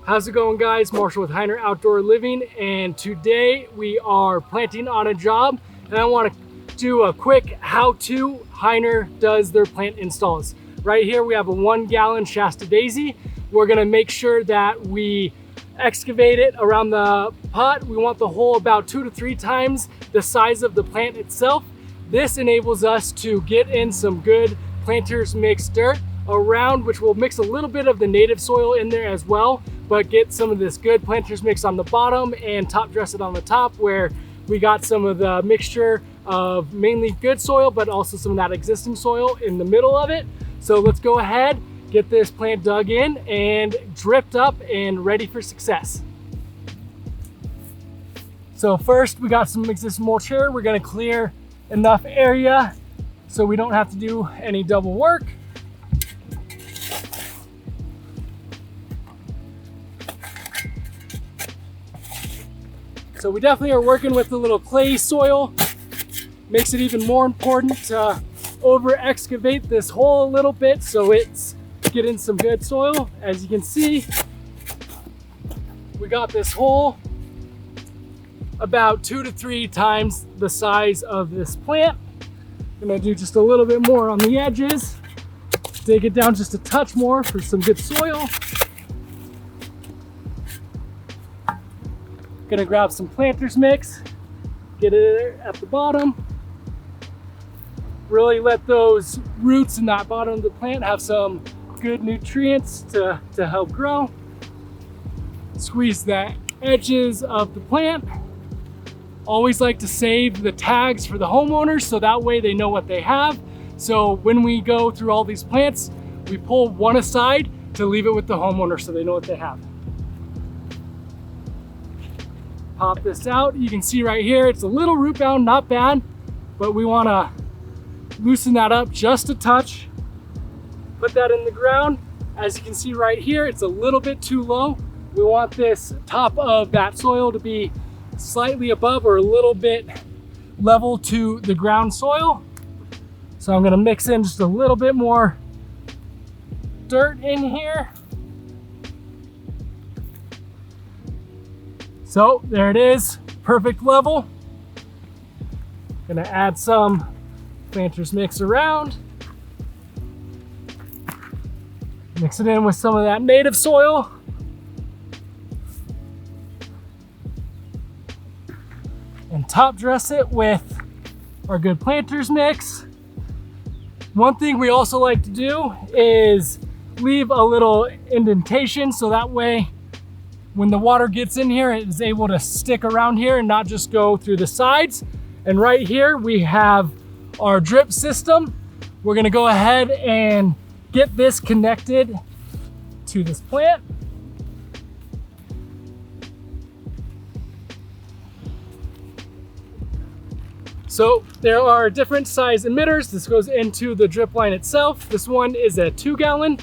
How's it going, guys? Marshall with Hiner Outdoor Living, and today we are planting on a job, and I want to do a quick how-to Hiner does their plant installs. Right here we have a 1 gallon Shasta daisy. We're going to make sure that we excavate it around the pot. We want the hole about 2 to 3 times the size of the plant itself. This enables us to get in some good planters mix dirt around, which will mix a little bit of the native soil in there as well, but get some of this good planters mix on the bottom and top dress it on the top, where we got some of the mixture of mainly good soil, but also some of that existing soil in the middle of it. So let's go ahead, get this plant dug in and dripped up and ready for success. So first, we got some existing mulch here. We're gonna clear enough area so we don't have to do any double work. So we definitely are working with a little clay soil. Makes it even more important to over excavate this hole a little bit so it's getting some good soil. As you can see, we got this hole about 2 to 3 times the size of this plant. I'm gonna do just a little bit more on the edges, dig it down just a touch more for some good soil. Gonna grab some planters mix, get it at the bottom. Really let those roots in that bottom of the plant have some good nutrients to help grow. Squeeze the edges of the plant. Always like to save the tags for the homeowners so that way they know what they have. So when we go through all these plants, we pull one aside to leave it with the homeowner so they know what they have. Pop this out. You can see right here, it's a little root bound, not bad, but we want to loosen that up just a touch. Put that in the ground. As you can see right here, it's a little bit too low. We want this top of that soil to be slightly above or a little bit level to the ground soil. So I'm going to mix in just a little bit more dirt in here. So there it is, perfect level. Gonna add some planters mix around. Mix it in with some of that native soil. And top dress it with our good planters mix. One thing we also like to do is leave a little indentation so that way when the water gets in here, it is able to stick around here and not just go through the sides. And right here, we have our drip system. We're gonna go ahead and get this connected to this plant. So there are different size emitters. This goes into the drip line itself. This one is a 2 gallon.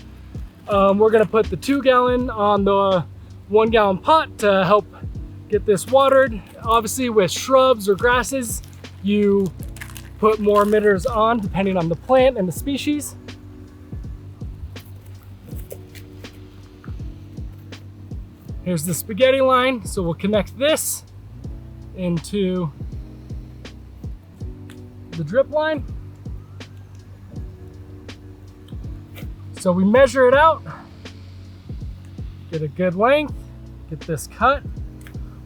We're gonna put the 2 gallon on the 1 gallon pot to help get this watered. Obviously with shrubs or grasses, you put more emitters on depending on the plant and the species. Here's the spaghetti line. So we'll connect this into the drip line. So we measure it out, get a good length, get this cut.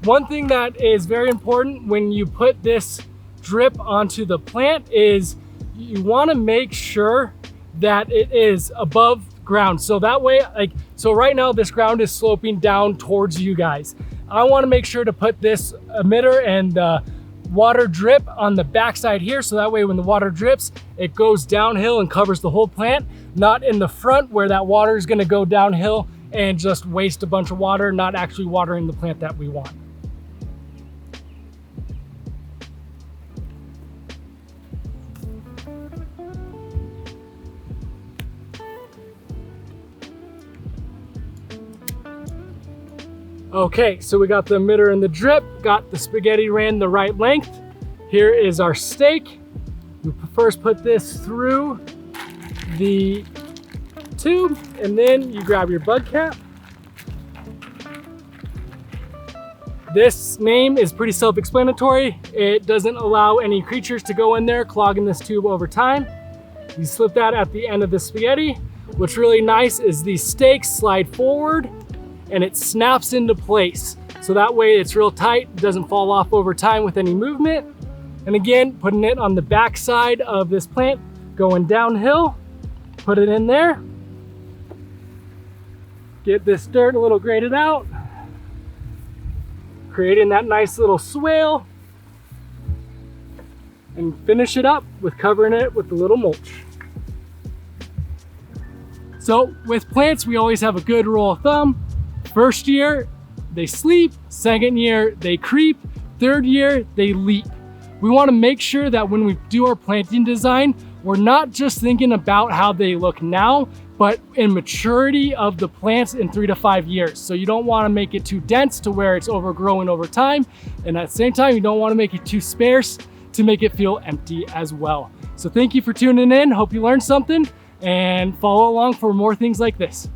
One thing that is very important when you put this drip onto the plant is you want to make sure that it is above ground. So that way, so right now this ground is sloping down towards you guys. I want to make sure to put this emitter and the water drip on the backside here, so that way when the water drips, it goes downhill and covers the whole plant, not in the front where that water is going to go downhill and just waste a bunch of water, not actually watering the plant that we want. Okay, so we got the emitter and the drip, got the spaghetti ran the right length. Here is our stake. We first put this through the tube, and then you grab your bud cap, This name is pretty self-explanatory. It doesn't allow any creatures to go in there clogging this tube over time. You slip that at the end of the spaghetti. What's really nice is these stakes slide forward and it snaps into place. So that way it's real tight, it doesn't fall off over time with any movement. And again, putting it on the back side of this plant, going downhill, put it in there. Get this dirt a little graded out, creating that nice little swale, and finish it up with covering it with a little mulch. So with plants, we always have a good rule of thumb. First year, they sleep. Second year, they creep. Third year, they leap. We want to make sure that when we do our planting design, we're not just thinking about how they look now, but in maturity of the plants in 3 to 5 years. So you don't want to make it too dense to where it's overgrowing over time. And at the same time, you don't want to make it too sparse to make it feel empty as well. So thank you for tuning in. Hope you learned something and follow along for more things like this.